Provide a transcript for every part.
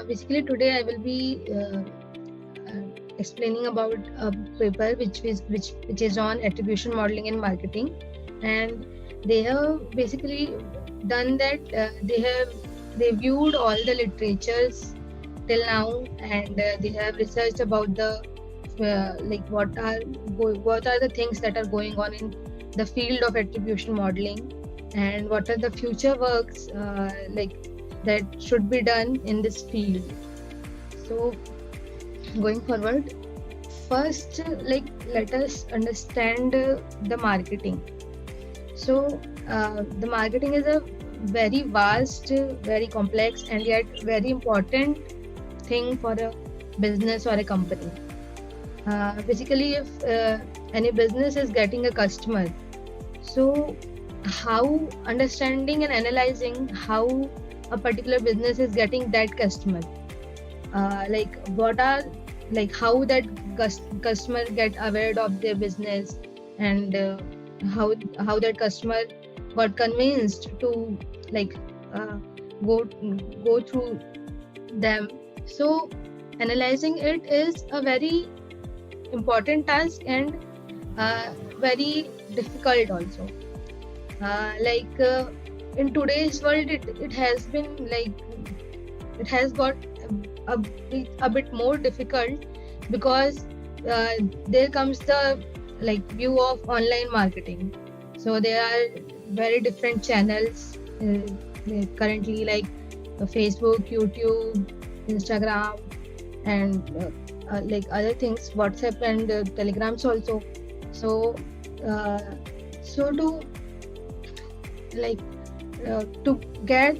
Basically, today I will be explaining about a paper which is on attribution modeling in marketing, and they have basically done that. They viewed all the literatures till now, and they have researched about the like what are the things that are going on in the field of attribution modeling, and what are the future works that should be done in this field. So going forward, first let us understand the marketing. So the marketing is a very vast, very complex, and yet very important thing for a business or a company. Basically, if any business is getting a customer, so how understanding and analyzing how a particular business is getting that customer, what are how that customer get aware of their business, and how that customer got convinced to like uh, go through them. So analyzing it is a very important task, and very difficult also. In today's world, it has been it has got a bit more difficult, because there comes the view of online marketing. So there are very different channels currently, like Facebook, YouTube, Instagram, and other things, WhatsApp and Telegrams also. So uh, so like to get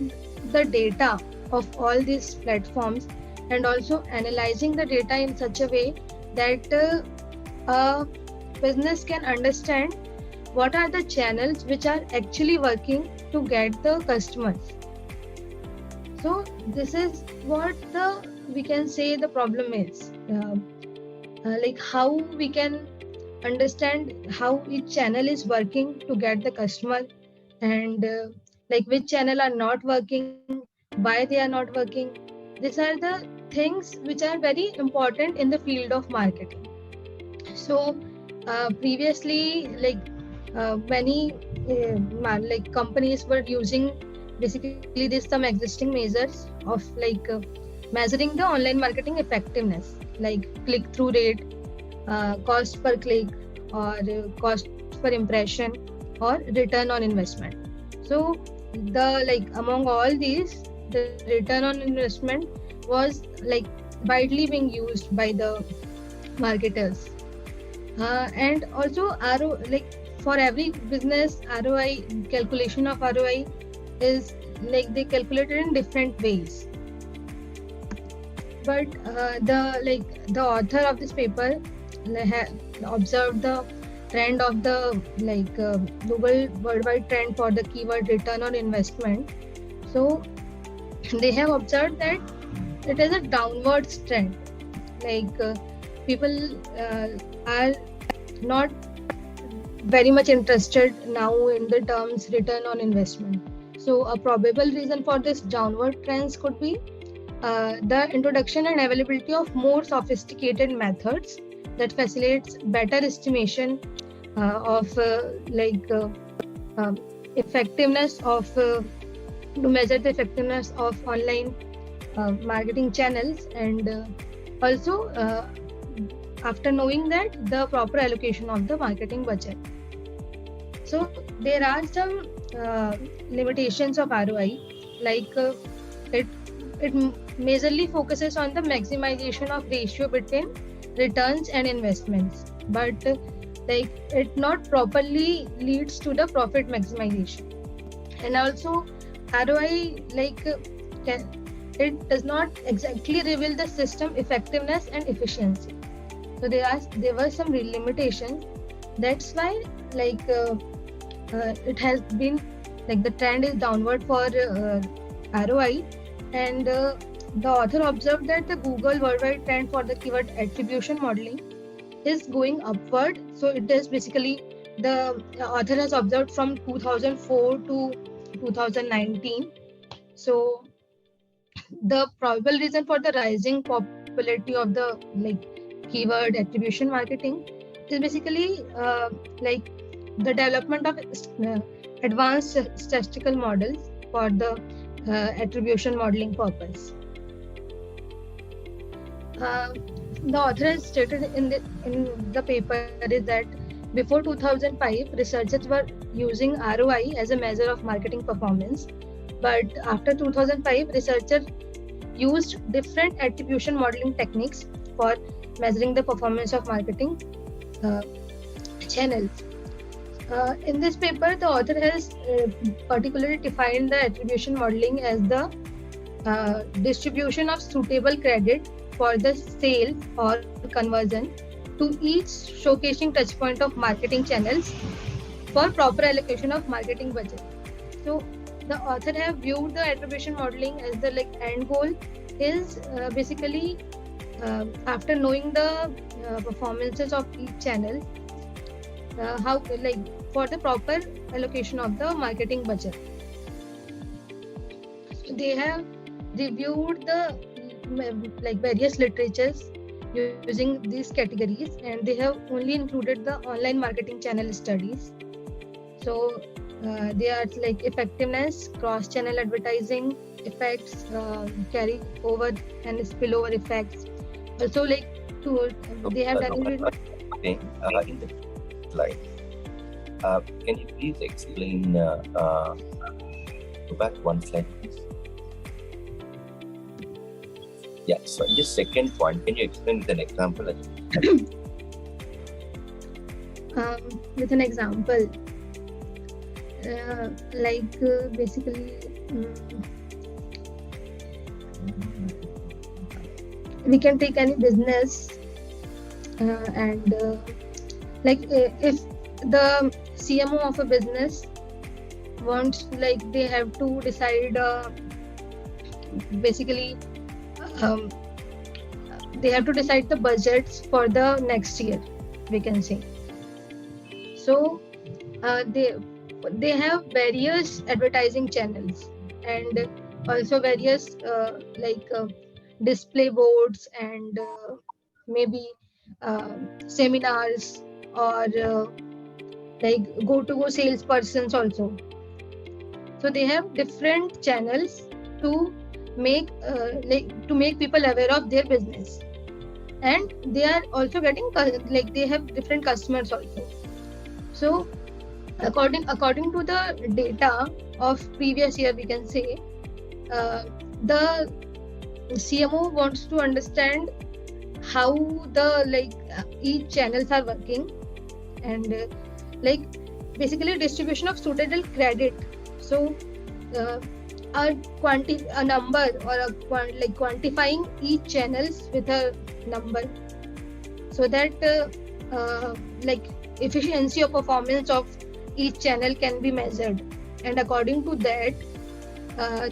the data of all these platforms, and also analyzing the data in such a way that a business can understand what are the channels which are actually working to get the customers. So this is what we can say the problem is, how we can understand how each channel is working to get the customer, and which channel are not working, why they are not working. These are the things which are very important in the field of marketing. So previously, many companies were using basically this some existing measures of measuring the online marketing effectiveness, like click through rate, cost per click, or cost per impression, or return on investment. So among all these, the return on investment was widely being used by the marketers. And also for every business, ROI calculation of ROI is they calculate it in different ways. But the author of this paper observed the trend of the global worldwide trend for the keyword return on investment. So they have observed that it is a downwards trend. People are not very much interested now in the terms return on investment. So a probable reason for this downward trends could be the introduction and availability of more sophisticated methods that facilitates better estimation of effectiveness of to measure the effectiveness of online marketing channels, and also after knowing that, the proper allocation of the marketing budget. So there are some limitations of ROI, it majorly focuses on the maximization of ratio between returns and investments, but it not properly leads to the profit maximization. And also ROI it does not exactly reveal the system effectiveness and efficiency. So there were some limitations. That's why it has been the trend is downward for ROI, and the author observed that the Google worldwide trend for the keyword attribution modeling is going upward. So it is basically the author has observed from 2004 to 2019. So the probable reason for the rising popularity of the keyword attribution marketing is basically the development of advanced statistical models for the attribution modeling purpose. The author has stated in the paper is that before 2005, researchers were using ROI as a measure of marketing performance, but after 2005, researchers used different attribution modeling techniques for measuring the performance of marketing channels. In this paper, the author has particularly defined the attribution modeling as the distribution of suitable credit for the sale or conversion to each showcasing touchpoint of marketing channels for proper allocation of marketing budget. So the author have viewed the attribution modeling as the end goal is basically after knowing the performances of each channel, how for the proper allocation of the marketing budget. So they have reviewed the various literatures using these categories, and they have only included the online marketing channel studies. So they are effectiveness, cross-channel advertising effects, carry over and spillover effects. Also, they have done in the slide. Can you please explain? Go back one slide, please. Yeah. So this second point, can you explain with an example? With an example. Basically we can take any business and if the CMO of a business wants, they have to decide basically they have to decide the budgets for the next year, we can say. So they have various advertising channels and also various display boards and maybe seminars or go-to-go salespersons also. So they have different channels to make people aware of their business, and they are also getting they have different customers also. So according to the data of previous year, we can say the CMO wants to understand how the each channels are working, and basically distribution of suitable credit. So a number or quantifying each channels with a number, so that efficiency or performance of each channel can be measured, and according to that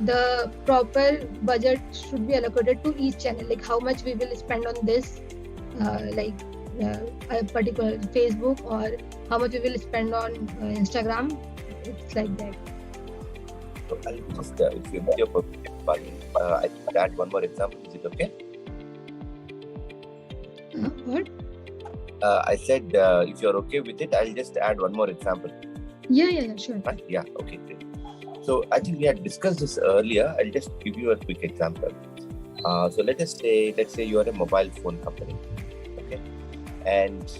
the proper budget should be allocated to each channel, how much we will spend on this a particular Facebook, or how much we will spend on Instagram. It's like that. So I'll just if you your I can add one more example. Is it okay? What? I said if you're okay with it, I'll just add one more example. Yeah, sure. Right? Yeah, okay, great. So I think we had discussed this earlier. I'll just give you a quick example. So let's say you are a mobile phone company, okay, and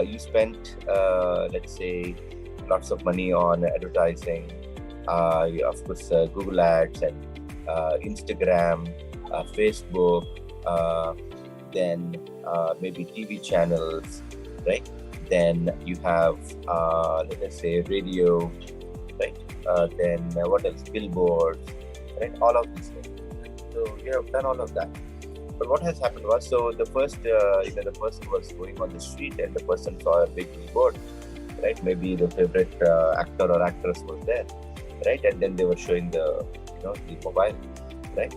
you spent let's say lots of money on advertising, of course Google Ads and Instagram, Facebook, then maybe TV channels, right? Then you have let us say radio, right? Then what else? Billboards, right? All of these things. So you have done all of that. But what has happened was, so the first, the person was going on the street and the person saw a big billboard, right? Maybe the favorite actor or actress was there, right? And then they were showing the mobile, right?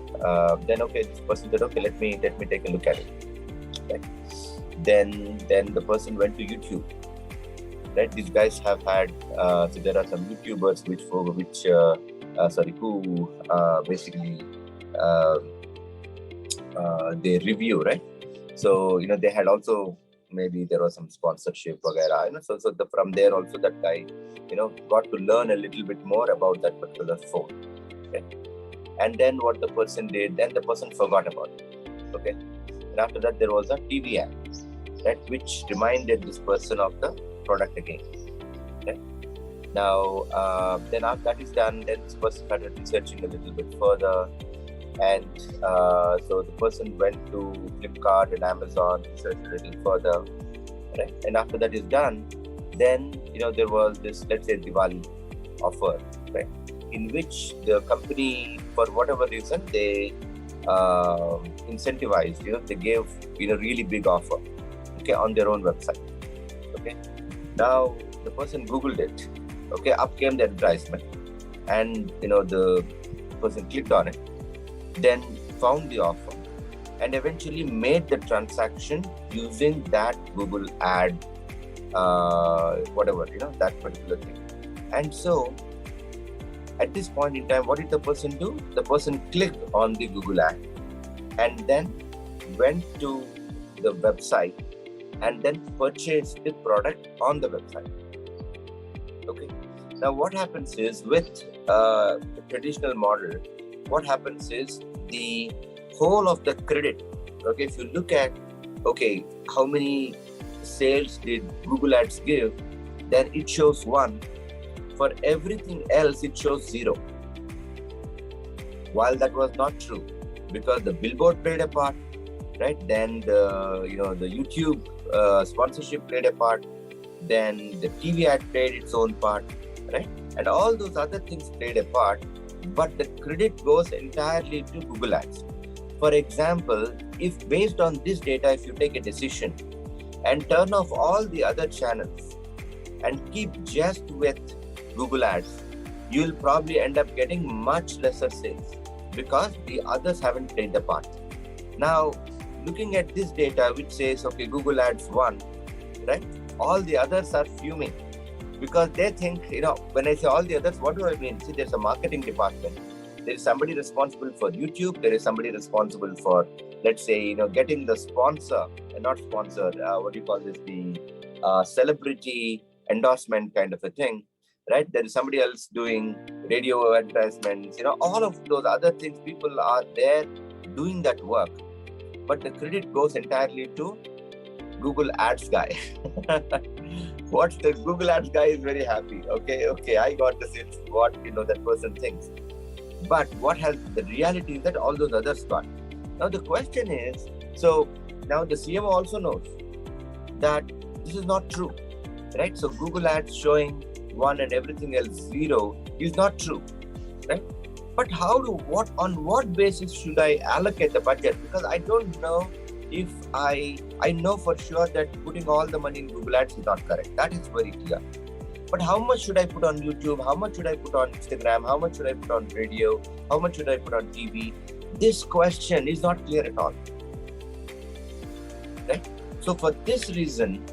Then okay, this person said, okay, let me take a look at it, right? Then the person went to YouTube, right? These guys have had so there are some YouTubers who basically they review, right? So they had also, maybe there was some sponsorship vagera, so from there also that guy got to learn a little bit more about that particular phone. Okay, and then what the person did, then the person forgot about it. Okay, and after that there was a TV ad, right, which reminded this person of the product again. Okay, now then after that is done, then this person started researching a little bit further. And so the person went to Flipkart and Amazon, researched a little further, right? And after that is done, then there was this, let's say, Diwali offer, right? In which the company, for whatever reason, they incentivized, they gave really big offer, okay, on their own website. Okay, now the person Googled it. Okay, up came the advertisement, and the person clicked on it, then found the offer, and eventually made the transaction using that Google ad, whatever, that particular thing. And so at this point in time, what did the person do? The person clicked on the Google ad and then went to the website and then purchased the product on the website. Okay, now what happens is, with the traditional model, what happens is the whole of the credit, okay, if you look at, okay, how many sales did Google Ads give, then it shows 1. For everything else, it shows 0. While that was not true, because the billboard played a part, right? Then the YouTube sponsorship played a part, then the TV ad played its own part, right? And all those other things played a part. But the credit goes entirely to Google Ads. For example, if based on this data, if you take a decision and turn off all the other channels and keep just with Google Ads, you'll probably end up getting much lesser sales because the others haven't played the part. Now, looking at this data, which says, okay, Google Ads won, right? All the others are fuming. Because they think, when I say all the others, what do I mean? See, there's a marketing department. There is somebody responsible for YouTube. There is somebody responsible for, let's say, getting the sponsor, not sponsor, what do you call this? The celebrity endorsement kind of a thing, right? There is somebody else doing radio advertisements, all of those other things. People are there doing that work. But the credit goes entirely to Google Ads guy. What the Google Ads guy is very happy. Okay, I got the sales, what that person thinks. But the reality is that all those others got. Now the question is, so now the CMO also knows that this is not true, right? So Google Ads showing 1 and everything else 0 is not true, right? But on what basis should I allocate the budget? Because I don't know if I know for sure that putting all the money in Google Ads is not correct. That is very clear. But how much should I put on YouTube? How much should I put on Instagram? How much should I put on radio? How much should I put on TV? This question is not clear at all. Right? So for this reason,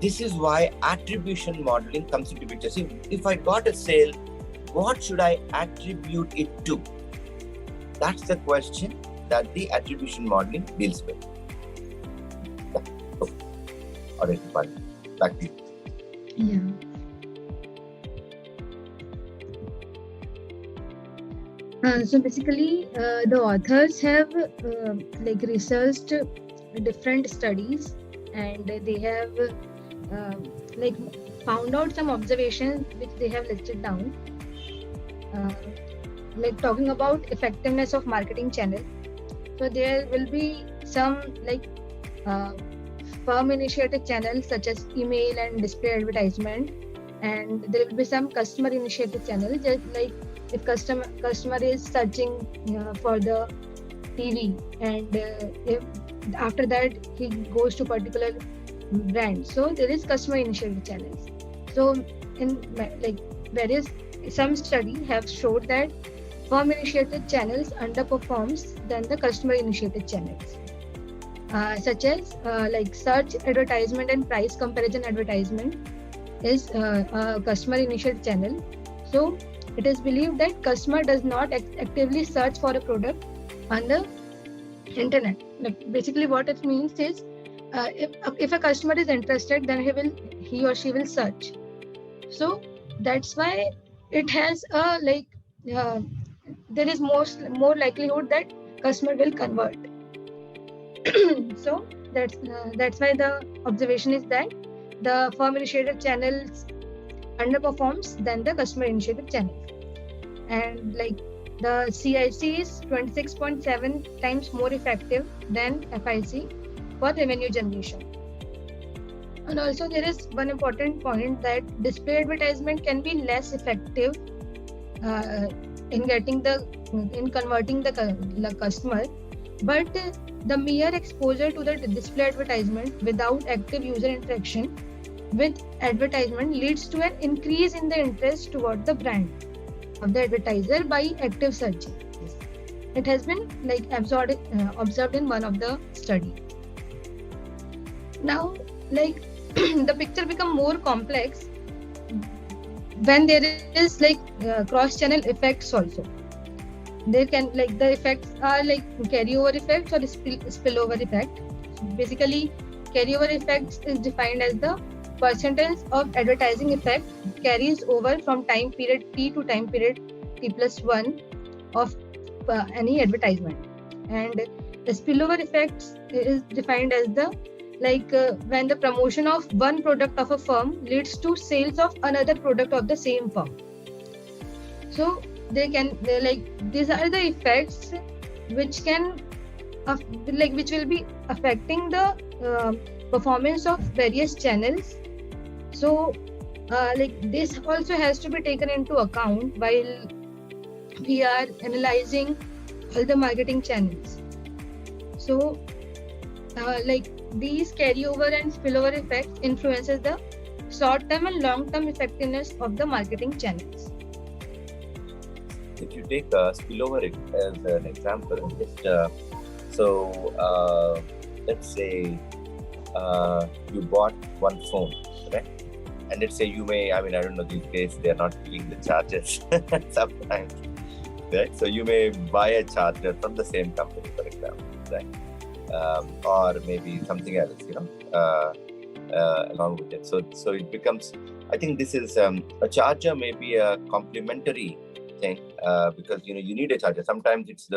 this is why attribution modeling comes into picture. See, if I got a sale, what should I attribute it to? That's the question that the attribution modeling deals with. Okay. All right, fine. Back to you. Yeah. So basically, the authors have researched different studies, and they have found out some observations which they have listed down. Talking about effectiveness of marketing channel. So there will be some firm initiated channels such as email and display advertisement, and there will be some customer initiated channels, just like if customer is searching for the TV, and if after that he goes to particular brand, so there is customer initiated channels. So in some study have showed that firm initiated channels underperforms than the customer initiated channels, such as search advertisement and price comparison advertisement is a customer initiated channel. So it is believed that customer does not actively search for a product on the internet. Like basically what it means is if a customer is interested, then he or she will search. So that's why it has a uh, there is more likelihood that customer will convert. So that's why the observation is that the firm initiated channels underperforms than the customer initiative channel. And like the CIC is 26.7 times more effective than FIC for revenue generation. And also there is one important point that display advertisement can be less effective in converting the customer, but the mere exposure to the display advertisement without active user interaction with advertisement leads to an increase in the interest toward the brand of the advertiser by active searching. It has been observed in one of the study. Now, the picture become more complex when there is cross-channel effects also. There can the effects are carryover effects or spillover effect. Basically, carryover effects is defined as the percentage of advertising effect carries over from time period T to time period T+1 of any advertisement. And the spillover effects is defined as the when the promotion of one product of a firm leads to sales of another product of the same firm. So these are the effects which can which will be affecting the performance of various channels. So this also has to be taken into account while we are analyzing all the marketing channels. So these carryover and spillover effects influences the short-term and long-term effectiveness of the marketing channels. If you take spillover as an example, just let's say you bought one phone, right? And let's say you may, I don't know, these days they are not giving the chargers sometimes, right? So you may buy a charger from the same company, for example, right? Or maybe something else, along with it. So it becomes, I think this is a charger may be a complementary thing because you need a charger. Sometimes it's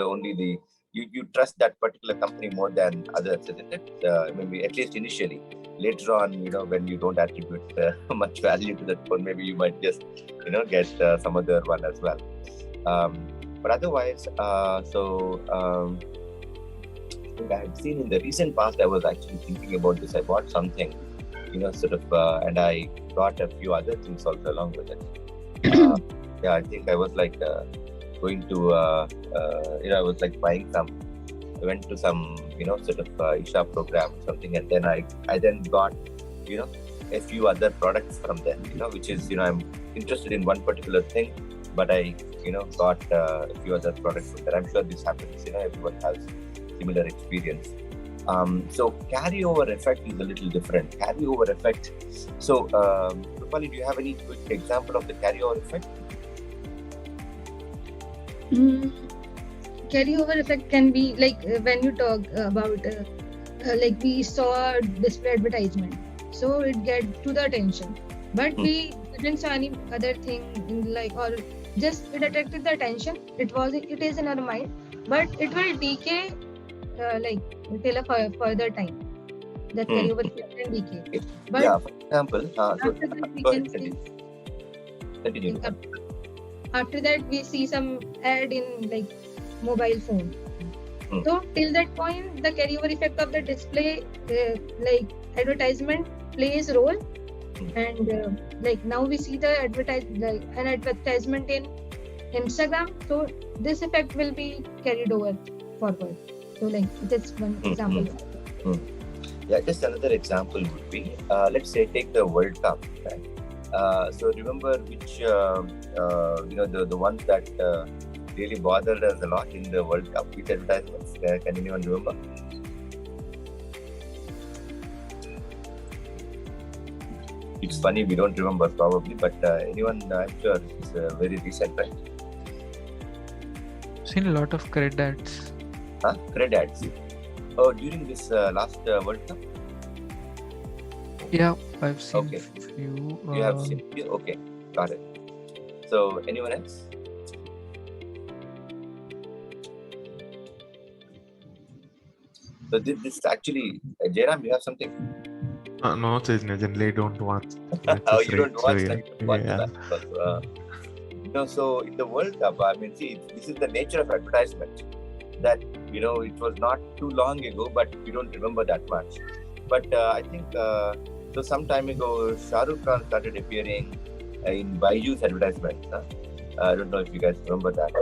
you trust that particular company more than others, isn't it? Maybe at least initially. Later on, when you don't attribute much value to that phone, maybe you might just get some other one as well. But otherwise, I had seen in the recent past, I was actually thinking about this. I bought something, and I got a few other things also along with it. I think I was going to, I was buying some. I went to some, Isha program or something, and then I then got, a few other products from them, which is, I'm interested in one particular thing, but I, got a few other products from there. I'm sure this happens, everyone has similar experience. So carryover effect is a little different. Carryover effect. So, Rupali, do you have any quick example of the carryover effect? Carryover effect can be when you talk about we saw display advertisement, so it get to the attention, but we didn't saw any other thing or just it attracted the attention. It is in our mind, but it will decay till a further time. That carryover effect can decay. But for example, after that we can see. Continue. After that we see some ad in mobile phone. So till that point, the carryover effect of the display advertisement plays a role, and now we see the an advertisement in Instagram. So this effect will be carried over forward. So it is one example. Yeah, just another example would be let's say take the World Cup, right? So remember which the ones that really bothered us a lot in the World Cup, which advertisements? Can anyone remember? It's funny we don't remember probably, but anyone, I'm sure it's very recent, right? Seen a lot of credit ads. Credit ads. Oh, during this last World Cup? Yeah, I've seen Okay. few. You have seen few? Okay, got it. So, anyone else? So this actually, Jairam, you have something? No, Chaitanya, generally I don't watch matches, Oh, you right? don't So watch, yeah, like, you don't watch the yeah. matches also. No, so in the World Cup, I mean, see, this is the nature of advertisement. That, it was not too long ago, but we don't remember that much. But I think, so some time ago, Shah Rukh Khan started appearing in Byju's advertisement. I don't know if you guys remember that.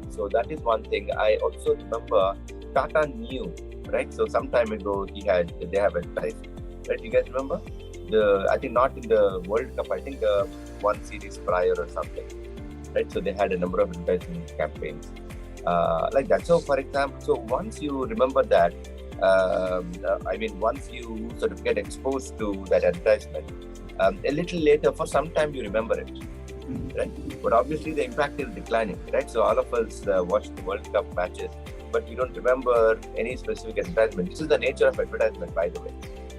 So that is one thing. I also remember Tata Neu, right? So some time ago, they have advertised, right? You guys remember? I think not in the World Cup. I think one series prior or something, right? So they had a number of advertising campaigns like that. So, for example, so once you remember that, once you sort of get exposed to that advertisement, a little later, for some time, you remember it, right? But obviously, the impact is declining, right? So all of us watch the World Cup matches, but we don't remember any specific advertisement. This is the nature of advertisement, by the way,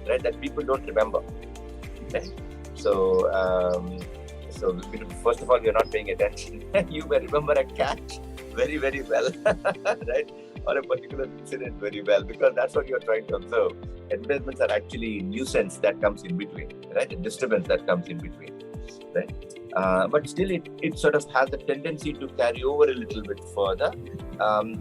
right? That people don't remember. Right? So, first of all, you're not paying attention. You may remember a catch very, very well, right? Or a particular incident very well, because that's what you're trying to observe. Advertisements are actually nuisance that comes in between, right? A disturbance that comes in between, right? But still, it sort of has a tendency to carry over a little bit further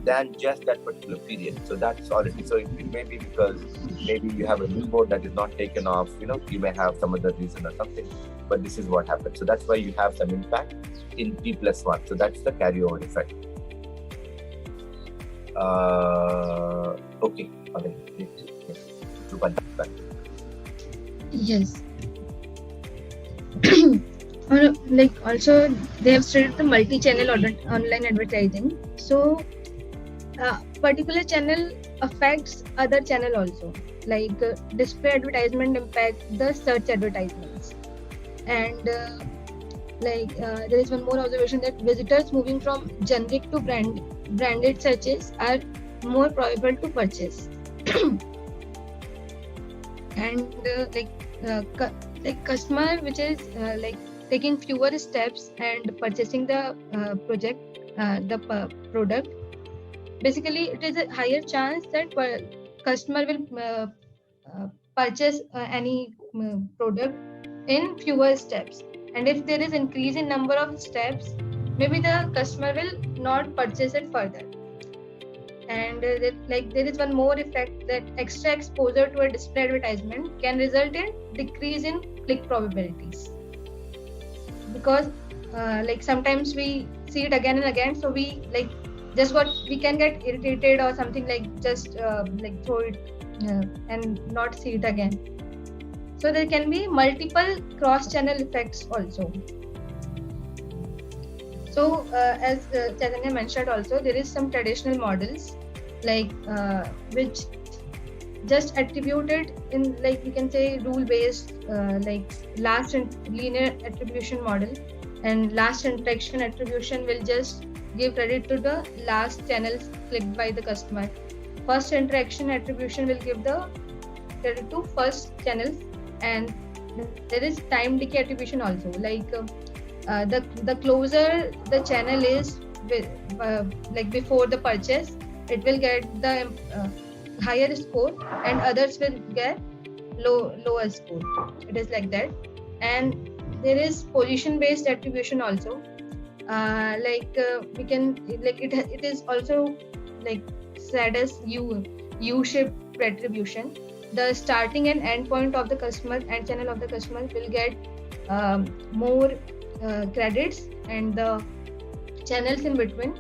than just that particular period. So that's all it is. So it may be because maybe you have a billboard that is not taken off, you may have some other reason or something, but this is what happens. So that's why you have some impact in T+1. So that's the carryover effect. Okay. Yes. Like also they have started the multi-channel online advertising. So particular channel affects other channel also. Like display advertisement impact the search advertisements, and there is one more observation that visitors moving from generic to branded searches are more probable to purchase. And customer which is taking fewer steps and purchasing the product, basically it is a higher chance that customer will purchase any product in fewer steps. And if there is increase in number of steps, maybe the customer will not purchase it further. And there is one more effect that extra exposure to a display advertisement can result in decrease in click probabilities, because sometimes we see it again and again, so we we can get irritated or something, just throw it and not see it again. So there can be multiple cross-channel effects also. So as Chaitanya mentioned also, there is some traditional models which just attributed in we can say rule-based last and linear attribution model, and last interaction attribution will just give credit to the last channels clicked by the customer. First interaction attribution will give the credit to first channels, and there is time decay attribution also. The closer the channel is before the purchase, it will get the higher score, and others will get lower score. It is like that. And there is position based attribution also. We can it is also said as U-shaped attribution. The starting and end point of the customer and channel of the customer will get more credits, and the channels in between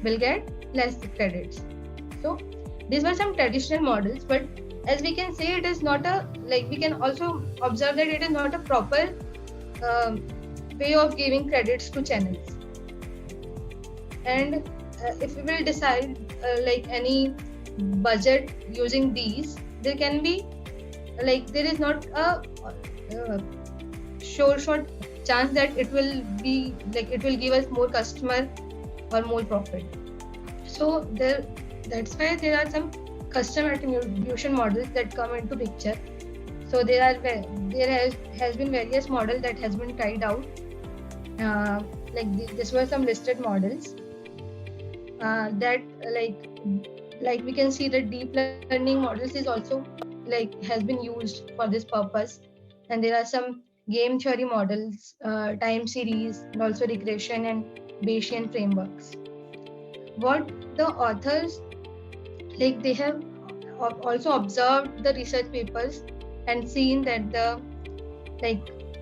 will get less credits. So these were some traditional models, but as we can say, it is not a we can also observe that it is not a proper way of giving credits to channels. And if we will decide any budget using these, there can be there is not a short chance that it will be it will give us more customer or more profit. So that's why there are some custom attribution models that come into picture. So there has been various models that has been tried out. This were some listed models that like we can see that deep learning models is also has been used for this purpose, and there are some game theory models, time series, and also regression and Bayesian frameworks. What the authors they have also observed the research papers and seen that the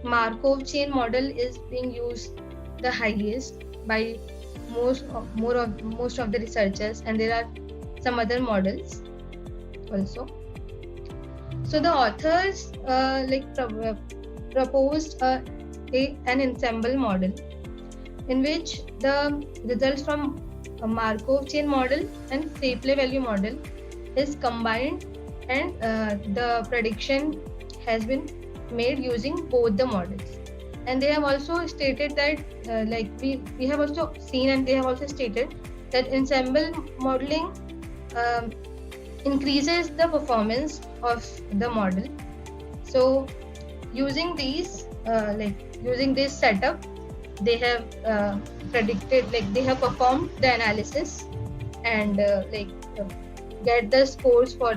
Markov chain model is being used the highest by most of the researchers, and there are some other models also. So the authors proposed an ensemble model in which the results from a Markov chain model and replay value model is combined, and the prediction has been made using both the models. And they have also stated that we have also seen, and they have also stated that ensemble modeling increases the performance of the model. So using these using this setup, they have predicted, they have performed the analysis and get the scores for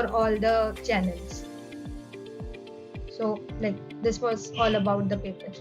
all the channels. So this was all about the paper.